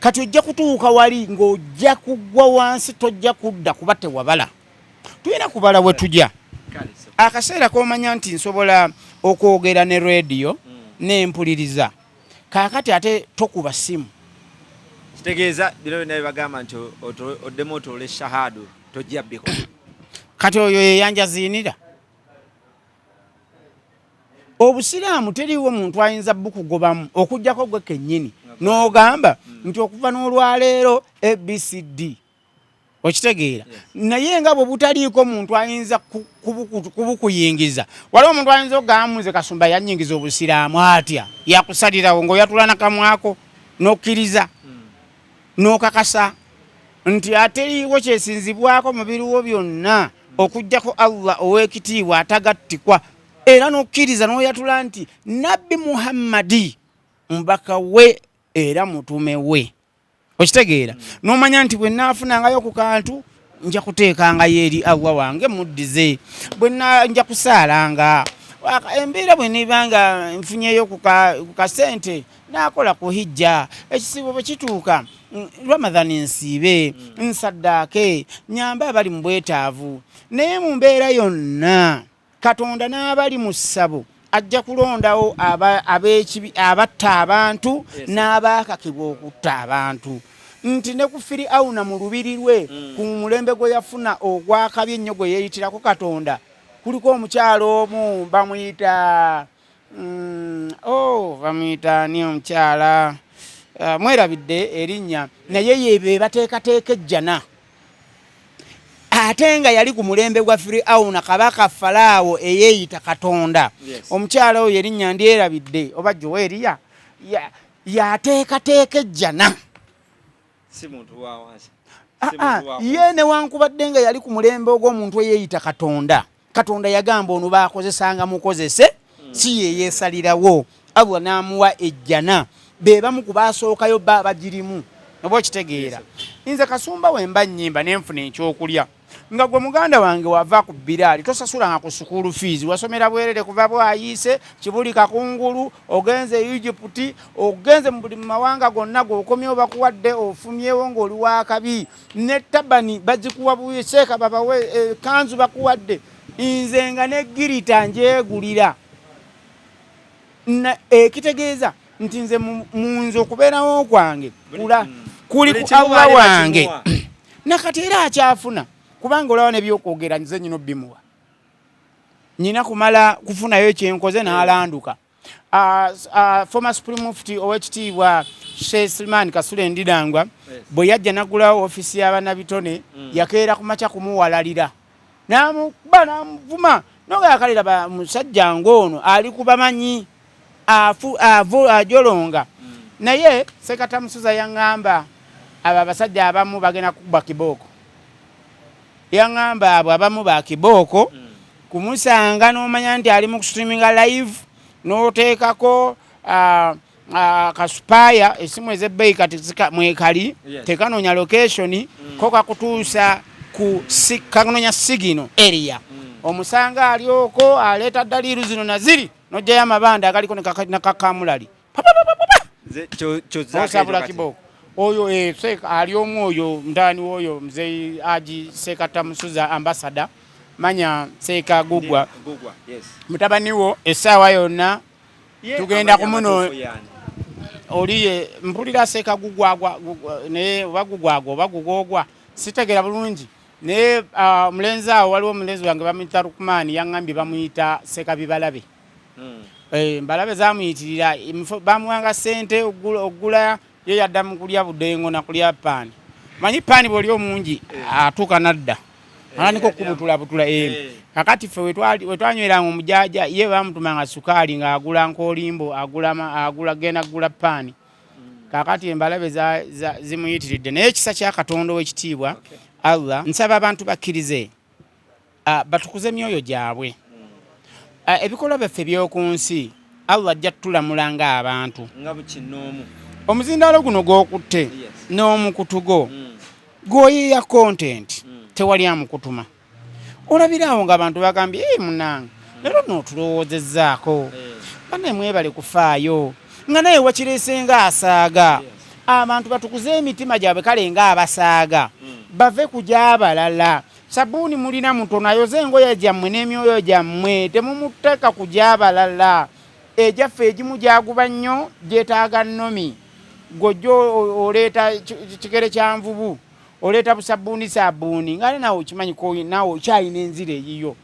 kati ojja kutuuka wali ng'ojja kugwa wansi tojja kudda kuba tewabala tuyina kubala we tujja akaseera komanya nti nsobola okwogera ne radio nempuliriza kakati ate tokuba simu kitegeeza bino naye bagamba nti oddemu otole shahadu tojabbiko kati oyo yeyanjaziinira obusiraamu teriiwo muntu ayinza bukugobamu okujjako gwe kennyini n'ogamba nti okuva n'olwaleero abcd okitegeera naye nga bwe butaliiko muntu ayinza kubukuyingiza waliwo omuntu ayinza ogamuze Kasumba yanyingiza obusiraamu atya yakusalirawo ng'oyatula nakamwako n'okkiriza n'okakasa nti ateriiwo kyesinzibwako mu biriwo byonna okujjako Allah ow'ekitiibwa atagattikwa era n'okkiriza n'oyatula nti Nabbi Muhammadi mubaka we era mutume we okitegeera n'omanya nti bwe naafunangayo ku kantu nja kuteekangayo eri Allah wange muddize bwe nja kusaalanga embeera bwe nebanga nfunyeyo ku kasente naakola ku hijja ekisibo bwe kituuka Ramadhani nsiibe nsaddaake nyambe abali mu bwetaavu naye mu mbeera yonna Katonda n'abali mu ssabo ajja kulondawo abatta abantu n'abaakakibwa okutta abantu nti ne ku Firiawuna mu lubiri lwe ku mulembe gwe yafuna ogwakabi ennyo gwe yeeyitirako Katonda kuliko omukyalo omu bamuyita ni omukyala mwerabidde erinnya naye yebe bateekateeka ejjana ate nga yali ku mulembe gwa Firiawuna kabaka Falaawo eyeeyita Katonda omukyala oyo erinnya ndyerabidde oba Joeriya yateekateeka ejjana si muntu wa wansi ye newankubadde nga yali ku mulembe ogw'omuntu eyeeyita Katonda Katonda yagamba ono baakozesanga mukozese si ye yeesalirawo abwa n'amuwa ejjana be bamu ku baasookayo bagirimu oba okitegeera nze Kasumba wemba nnyimba nenfuna ekyokulya nga gwe muganda wange wava ku biraali tosasulanga ku sukulu fees wasomera bwerere kuva bwayiise Kibuli Kakungulu ogenze Egypt ogenze mu buli mawanga gonna gwokomyewo bakuwadde ofumyewo ng'oli wakabi ne tabani bagikuwa buyiseeka babawe kanzu bakuwadde nze nga ne girita njeegulira ekitegeeza nti nze munze okubeerawo kwange kuli ku Allah wange nakati era akyafuna kubanga olawa nebyokwogera nze nyino bimuwa nyina kumala kufunayo ekyenkoze n'alanduka former Supreme Mufti ow'ekitiibwa Sheikh Silman Kasule Ndidangwa bwe yajja nagulawo ofisi y'abanabitone yakeera ku makya kumuwalalira n'amukuba n'amuvuma nogayakalira musajja ng'ono ali ku bamanyi ajolonga naye Sekata Musuza yaŋŋamba abo abasajja abamu bagenda kukuba kibooko yaŋŋamba abo abamu ba kibooko kumusanga n'omanya nti ali mu kustreaminga live n'oteekako kasupaya esimu ez'ebbeeyi kati mwekali tekanoonya location ko kakutuusa ku kanoonya sigino area omusanga alyoko aleeta ddaliiru zino naziri n'ojjayo amabanda agaliko nakakamulali osabula kibooko oyo ali omu oyo mtaani oyo mzee Haji Sekata Musuza ambassador manya Sheika Gugwa mutabani wo essaawa yonna tugenda kumuno oliye mpulira Sheika Gugwa ne bagugwagwa sitegera bulungi ne mulenzi awo waliwo omulenzi wange bamuyita Rukumani yaŋŋambye bamuyita Sheika Bibalabe mbalabe zamuyitirira bamuwanga ssente ogula ye yadda mu kulya budengo na kulya paani manyi paani bw'oli omungi atuuka nadda alaniko kubutulabutula kakati ffe wetwanyweranga omujaja ye bamutumanga sukaali ng'agula nkoolimbo genda kugula paani kakati embalabe zimuyitiridde naye ekisa kya Katonda ow'ekitiibwa Allah nsaba abantu bakkirize batukuze emyoyo gyabwe ebikolwa byaffe by'oku nsi Allah ajja tutulamula ng'abantu omuzindaalo guno gw'okutte n'omukutugo gw'oyiiya content tewali amukutuma olabiraawo ng'abantu bagambye munange leero n'otulowoozezzaako banne mwebale kufaayo nga naye wakireese ng'asaaga abantu batukuze emitima gyabwe kale ng'abasaaga bave ku gy'abalala sabuni mulina mutono ayoze engoye gyammwe n'emyoyo gyammwe temumuteeka kugya abalala egyaffe egimu gyaguba nnyo gyetaaga nnomi gojjo oleeta kikere kya nvubu oleeta busabbuuni sabbuuni ngale nawe okimanyi nawe okyalina enzira eyiyo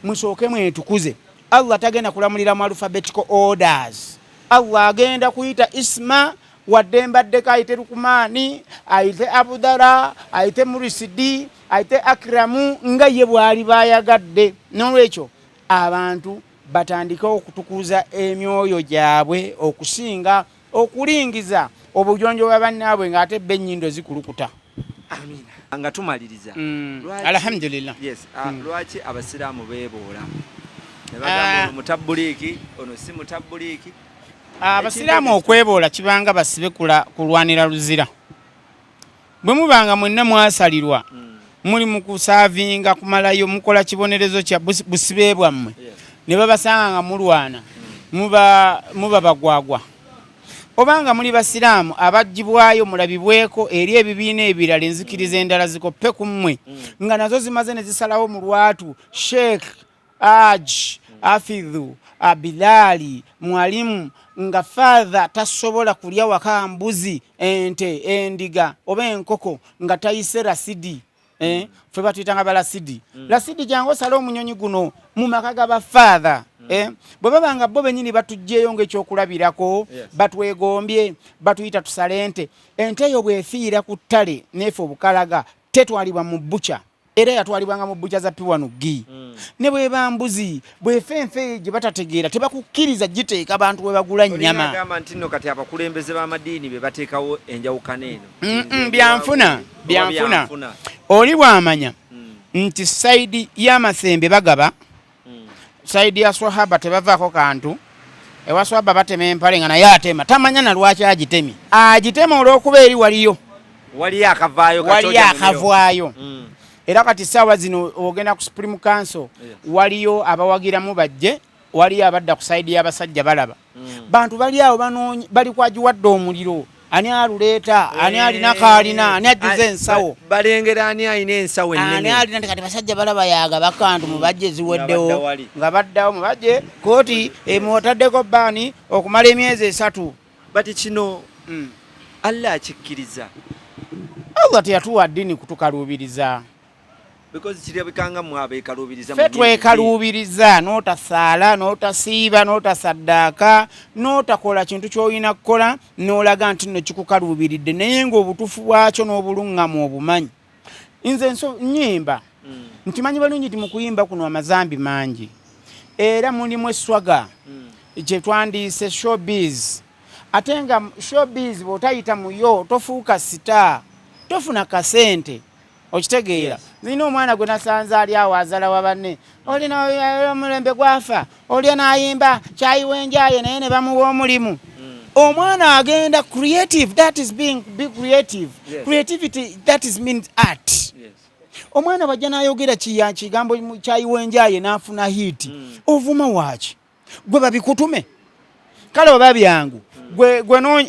musooke mwetukuze Allah tagenda kulamulira mu alphabetical orders Allah agenda kuyita isma wadde mbaddeko ayite Lukumaani ayite Abudara ayite Murisidi ayite Akramu nga ye bwali bayagadde n'olwekyo abantu batandika okutukuza emyoyo gyabwe okusinga okulingiza obujonjo bwa bannaabwe ng'ate be ennyindo zikulukuta. Amina. Nga tumaliriza. Alhamdulillah. Yes. Lwaki abasiraamu beeboola? Ne bagamba mutabbuliiki, ono si mutabbuliiki. Abasiraamu okweboola kibanga basibe kulwanira luzira. Bwe mubanga mwenna mwasalirwa muli mu kusaavinga kumalayo mukola kibonerezo kya busibe bwammwe ne babasanga nga mulwana muba bagwagwa. Obanga muli basiraamu abajjibwayo mulabibweko eri ebibiina ebirala enzikiriza endala zikoppe ku mmwe nga nazo zimaze ne zisalawo mu lwatu Sheikh Afidhu Bilali Mwalimu nga father tasobola kulya waka mbuzi ente endiga oba enkoko nga tayise rasidi fe batuyitanga balasidi lasidi jangu sala omunyonyi guno mu maka ga father bwe babanga bo benyini batujjeyo ng'ekyokulabirako batwegombye batuyita tusale ente eyo bwefiira ku ttale neefe obukalaga tetwalibwa mu bbuca era yatwalibwanga mu bbuca za Piwanugi ne bweba mbuzi bwefenfe gye batategeera tebakukkiriza giteeka bantu bwe bagula nnyama. Agamba nti nno kati abakulembeze b'amadiini be bateekawo enjawukana eno byanfuna oli bw'amanya nti sayidi y'amasembe bagaba sayidi ya Swahaba tebavaako kantu ewa Swahaba batema empale nga naye atema tamanya na lwaki agitemi agitema olw'okuba eri waliyo akavaayo era kati ssaawa zino ogenda ku Supreme Council waliyo abawagiramu bajje waliyo abadda ku sayidi y'abasajja balaba bantu bali awo bali kwagiwadde omuliro ani aluleeta ani alina kaalina ani ajjuza ensawo balengera ani alina ensawo ennene ani alina kati basajja balaba yaga bakantu mubajje ziweddewo nga baddawo mubajje kooti emwotaddeko bbaani okumala emyezi 3 bati kino Allah akikkiriza Allah teyatuwa ddiini kutukaluubiriza because kirabikanga mwabeekaluubiriza ffe twekaluubiriza n'otasaala n'otasiiba n'otasaddaaka n'otakola kintu ky'olina kukola n'olaga nti nno kikukaluubiridde naye ng'obutuufu bwakyo n'obuluŋŋamu obumanyi nze nnyimba ntimanyi balungi nti mu kuyimba kuno amazambi mangi era mulimu eswaga kye twandiise showbiz ate nga showbiz bw'otayita muyo tofuuka sita tofuna kasente okitegeera nina omwana gwe nasanze ali awo azala wa banne olina omulembe gwafa olya n'ayimba kyayiwenjaye naye ne bamuwa omulimu omwana agenda creative that is being creative creativity that is means art omwana bajja n'ayogera kigambo kyayiwenjaye n'afuna hiti ovuma waaki gwe babikutume kale oba byangu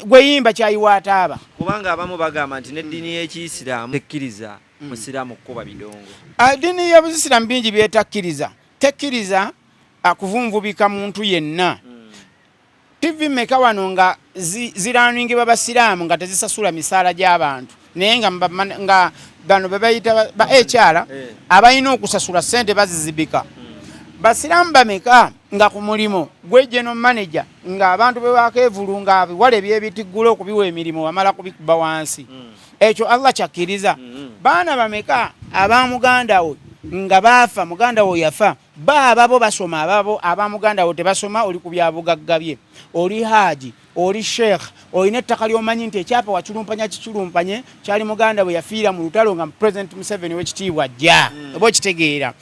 gwe yimba kyayiwaataaba kubanga abamu bagamba nti n'eddiini y'Ekiyisiraamu tekkiriza musiraamu kukuba bidongo. Eddiini y'Obusiraamu bingi byetakkiriza tekkiriza akuvunvubika muntu yenna TV meka wano nga ziraaningibwa basiraamu nga tezisasula misaala gy'abantu naye nga bano bebayita ba HR abalina okusasula ssente bazizibika basiraamu bameka nga ku mulimo gwe general manager nga abantu bewakeevulu nga biwale byebitiggula okubiwa emirimu wamala kubikuba wansi ekyo Allah kyakkiriza baana bameka abamuganda we nga baafa muganda we yafa baababo basoma ababo abamuganda we tebasoma oli ku byabugagga bye oli haji oli sheikh olina ettaka ly'omanyi nti ekyapa wakulumpanya kikulumpanye kyali muganda we yafiira mu lutalo nga President Museveni w'ekitiibwa ajja oba okitegeera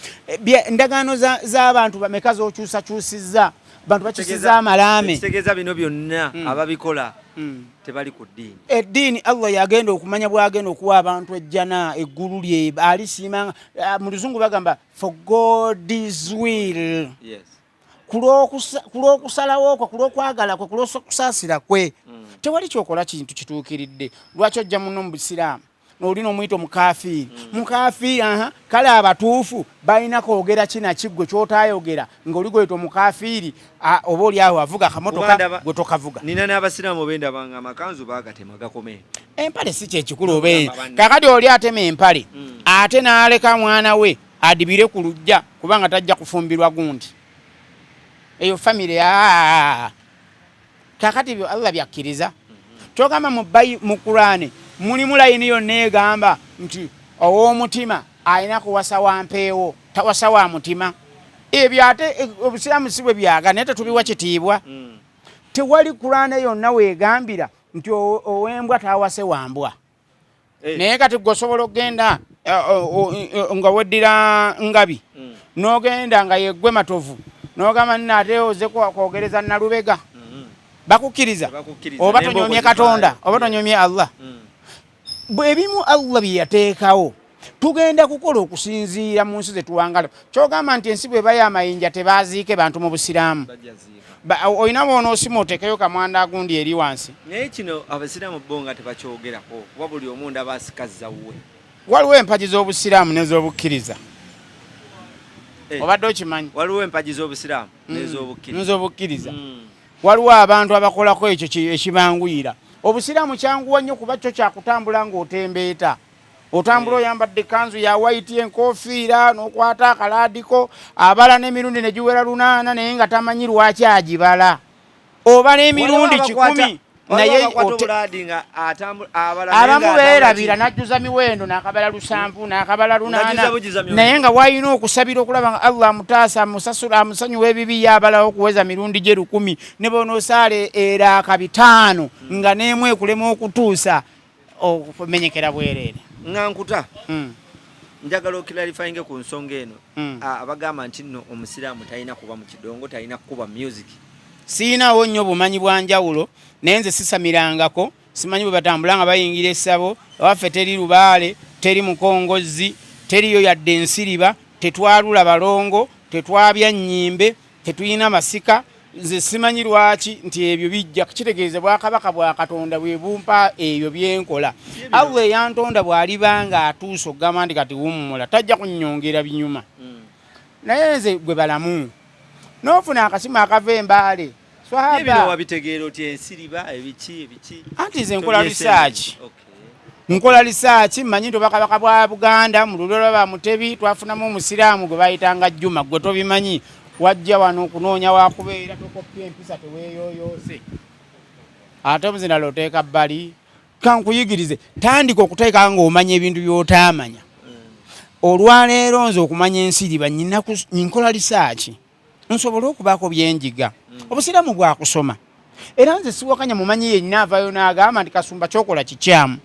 endagaano z'abantu bameka z'okyusakyusizza bantu bakyusiza amalaame kitegeeza bino byonna ababikola tebali ku ddiini eddiini Allah yagenda okumanya bwagenda okuwa abantu ejjana eggulu lye alisiima mu luzungu bagamba for God's will kulw'okusalawo kwe kulw'okwagala kwe kulw'okusaasira kwe tewali kyokola kintu kituukiridde lwaki ojja muno mu busiraamu n'olina omuyita omukafiri mukafiri kale abatuufu balina kwogera kina kiggwe ky'otaayogera ng'oligoyita omukafiri oba oli awo avuga akamotoka gwe tokavuga. Nina n'abasiraamu bendaba nga amakanzu baagatema gakome. Empale si kyekikulu obe kakati oli atema empale ate n'aleka mwana we adibire ku lujja kubanga tajja kufumbirwa gundi eyo famire kakati byo Allah byakkiriza kyogamba mu Qur'ani mulimu layini yonna egamba nti ow'omutima alina kuwasa wa mpeewo tawasa wa mutima. Ebyo ate obusiraamu si bwe byaga naye tetubiwa kitiibwa. Tewali Qur'ani yonna weegambira nti ow'embwa tawase wa mbwa. Naye kati gwe osobola okgenda nga weddira ngabi n'ogenda nga yeggwe matovu n'ogamba nina ate oze kwogereza Nalubega bakukkiriza oba tonyomye Katonda oba tonyomye Allah. Bwebimu Allah bye yateekawo tugenda kukola okusinziira mu nsi ze tuwangala. Kyogamba nti ensi bwe baya amayinja tebaaziike bantu mu busiraamu. Olina bw'onoosima oteekeyo kamwanda agundi eri wansi. Naye kino abasiraamu bo nga tebakyogerako kuba buli omu ndaba asikazza wuwe. Waliwo empagi z'obusiraamu n'ez'obukkiriza. Obadde okimanyi? Waliwo empagi z'obusiraamu n'ez'obukkiriza. Waliwo abantu abakolako ekyo ekibanguyira. Obusiraamu kyanguwa nnyo kuba kyo kyakutambula ng'otembeeta. Otambula oyambadde kanzu ya white enkofiira n'okwata akalaadiko abala n'emirundi ne giwera 8 naye nga tamanyi lwaki agibala. Oba n'emirundi 10 naye abamu beerabira n'ajjuza miwendo n'akabala 7 n'akabala 8 naye nga wayina okusabira okulaba nga Allah amutaasa amusasula amusanyiwa ebibi yabalawo okuweza mirundi gye 10 ne bonosaale era akabi 5 nga n'emu ekulema okutuusa okumenyekera bwereere. Ngankuta njagala okiralifyinge ku nsonga eno abagamba nti nno omusiraamu talina kuba mu kidongo talina kuba music. Siinawo nnyo bumanyi bwa njawulo naye nze sisamirangako simanyi bwe batambula nga bayingira essabo ewaffe teri lubaale teri mukongozi teriyo yadde ensiriba tetwalula balongo tetwabya nnyimbe tetuyina masika. Nze simanyi lwaki nti ebyo bijja kitegeeze bwakabaka bwa Katonda bwe bumpa ebyo byenkola. Allah yantonda bw'alibanga atuusa okugamba nti kati wummula tajja kunnyongera binyuma. Naye nze gwe balamu n'ofuna akasima akava embaale Swaabah bino wabitegeera oti ensiriba ebiki anti nze nkola research mmanyi nti obwakabaka bwa Buganda mu lulyo lwa Mutebi twafunamu omusiraamu gwe bayitanga Juma gwe tobimanyi wajja wano okunoonya wakubeera tokopya empisa teweeyoyoose ate omuzina loteeka bbali kankuyigirize tandika okuteeka ng'omanya ebintu by'otaamanya. Olwaleero nze okumanya ensiriba nkola research nsobole okubaako byenjiga. Obusiraamu bwa kusoma era nze siwakanya mumanyi yenna avaayo n'agamba nti Kasumba kyokola kikyamu.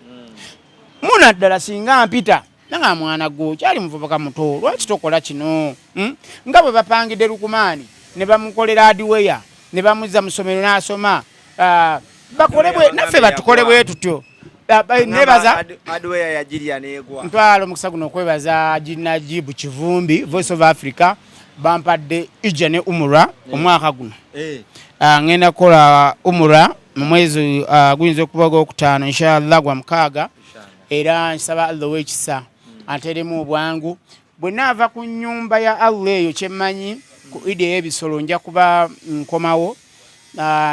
Munaddala singa mpita nanga mwana gwo kyali muvubuka muto lwaki tokola kino nga bwe bapangidde Lukumaani ne bamukolera hardware ne bamuzza mu ssomero n'asoma bakole bwe naffe batukole bwe tutyo. Nebaza hardware ya Jiria neegwa ntwalo mukisa guno okwebaza Jinajibu Kivumbi Voice of Africa bampadde ijja ne umura omwaka guno. Ngenda kukola umura mu mwezi guyinza okuba gw'okutaano inshallah gwa mukaaga era nsaba Allah w'ekisa ateremu obwangu bwe naava ku nnyumba ya Allah eyo kyemmanyi ku ide y'ebisolo nja kuba nkomawo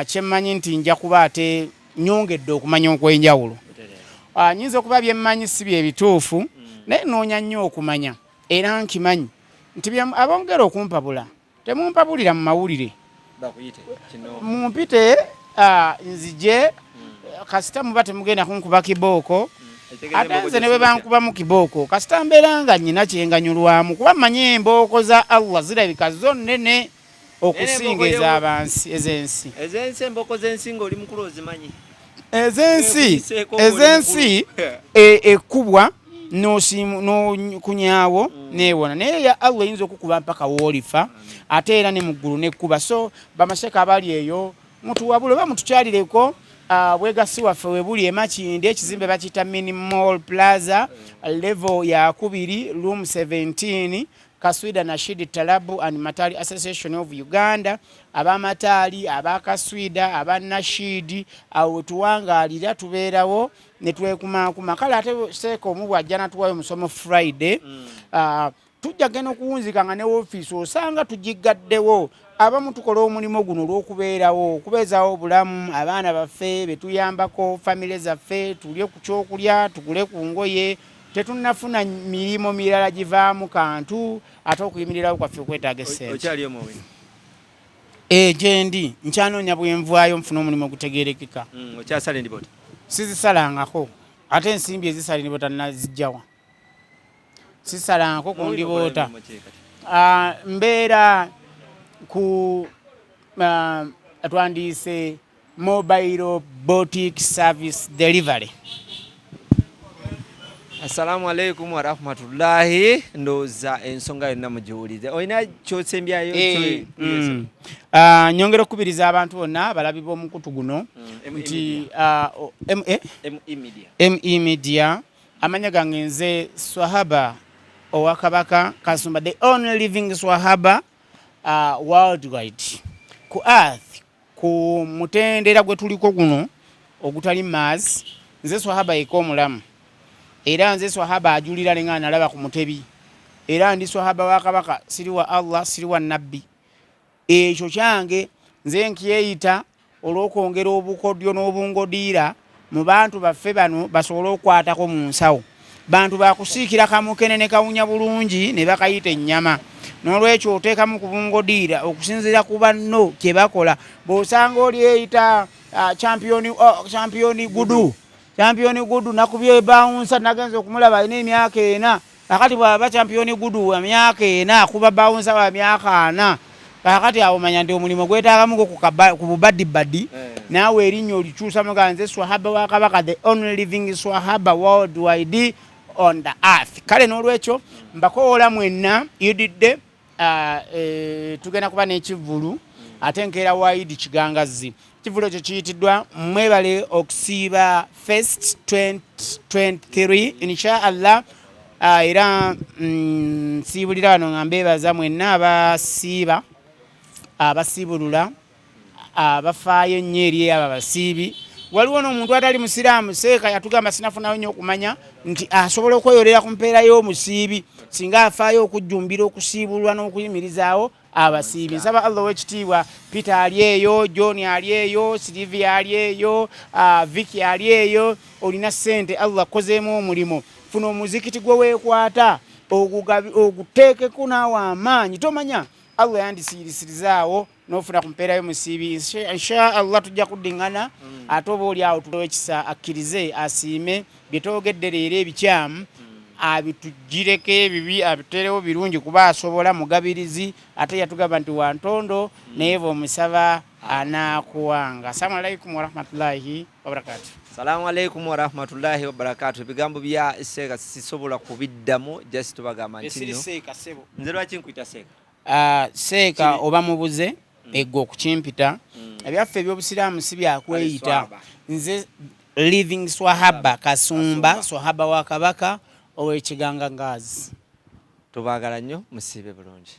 kyemmanyi nti nja kuba ate nyongedde okumanya okwenjawulo. Nyinza okuba byemmanyi si bye bituufu naye noonya nnyo okumanya era nkimanyi nti abongera okumpabula temumpabulira mu mawulire mumpite nzije kasita muba temugenda kunkuba kibooko ate nze ne bwe bankuba mu kibooko kasita mbeera nga nnyina kyenganyulwamu kuba mmanyi embooko za Allah zirabika zo nnene okusinga ez'abansi ez'ensi. Embooko z'ensi ng'oli mukulu ozimanyi? Ezensi ekubwa n'okunyawo neewona naye ya Allah eyinza okukuba mpaka woolifa ate era ne mu ggulu nekkuba. So bamaseka abali eyo mutuwabule oba mutukyalireko bwegasi waffe webuli emakindi ekizimbe bakiyita Mini Mall Plaza level ya 2 room 17 Kaswida Nashid Talabu and Matali Association of Uganda, aba Matali, aba Kaswida, aba Nashid, awo tuwangalira tubeerawo ne twekumakuma. Kale ate Seeka omubwa ajja natuwayo musomo Friday. Tujja genda okuwunzika nga ne ofiisi osanga tugigaddewo. Abamu tukola omulimu guno olw'okubeerawo, okubeezaawo obulamu, abaana baffe betuyambako, famire zaffe, tulye ku kyokulya, tugule ku ngoye, tetunnafuna mirimu mirala givaamu kantu, ate okuyimirirawo kwaffe okwetaaga essente. Okyali omwoyo? Gye ndi nkyanoonya bwe nvaayo nfuna omulimu ogutegeerekeka. Okyasala endiboota? Sizisalangako, ate ensimbi ezisala endiboota nazijjawa. Sisalangako ku ndiboota. Mbeera ku atwandiise mobile boutique service delivery. Assalamu alaikum wa rahmatullahi. Ndoza ensonga yonna mugiwulize. Olina kyosembyayo? Nyongera okubiriza abantu bonna balabi b'omukutu guno nti ME Media amanya gange nze Swaabah owa Kabaka Kasumba, the only living Swaabah worldwide ku earth, ku mutendera gwe tuliko guno ogutali Mars. Nze Swaabah eko omulamu, era nze Swaabah ajulira lenga nalaba ku mutebi, era ndi Swaabah wa Kabaka, siri wa Allah, siri wa nabbi. Ekyo kyange nze nkyeyita olw'okwongera obukodyo n'obungodiira mu bantu baffe bano basobole okukwatako mu nsawo. Bantu bakusiikira kamukene ne kawunya bulungi ne bakayita ennyama. N'olwekyo oteekamu ku bungodiira okusinziira ku banno kye bakola. Bw'osanga oli eyita champion gudu nakubye bawunsa, nagenze okumulaba alina emyaka 4. Akati bw'aba champion gudu wa myaka 4 akuba bawunsa wa myaka 4. Kakati awo manya nti omulimu gwetaagamu ku bubadibadi. Naawe erinnya olikyusa muga nze Swaabah wa Kabaka, the only living Swaabah worldwide on the earth. Kale n'olwekyo mbakoola mwenna yididde tugenda kuba n'ekivulu ate nkeera wa Idi Kigangazi. Ekivulu ekyo kiyitiddwa mwebale okusiiba first 2023 inshallah. Era nsiibulira wano nga mbeebaza mwenna abasiiba, abasiibulula, abafaayo ennyo eri abo abasiibi. Waliwo n'omuntu atali musiraamu Seeka yatugamba sinafunayo nnyo okumanya nti asobola okweyolera ku mpeera y'omusiibi singa afaayo okujjumbira okusiibulwa n'okuyimirizaawo abasiibi. Nsaba Allah w'ekitiibwa Peter ali eyo, John ali eyo, Sylvia ali eyo, Vicky ali eyo. Olina ssente, Allah akozeemu omulimu. Funa omuzikiti gwe weekwata oguteekeko naawe amaanyi. Tomanya Allah yandisiirisizaawo n'ofuna ku mpeera y'omusiibi. Insha Allah tujja kuddingana ate oba oli awo tulewo ekisa akkirize asiime bye toogedde leero ebikyamu abitugireko ebibi abiterewo birungi kuba asobola mugabirizi ate yatugamba nti wantondo naye bw'omusaba anaakuwanga. Assalamu alaikum warahmatullahi wabarakatuh. Assalamu alaikum warahmatullahi wabarakatuh. Ebigambo bya Seeka sisobola kubiddamu, just tubagamba nti nze lwaki nkuyita Seeka? Seeka oba mubuze eggo okukimpita. Ebyaffe eby'obusiraamu si byakweyita. Nze living Swaabah Kasumba, Swaabah wa Kabaka ow'Ekigangazi. Tubaagala nnyo, musiibe bulungi.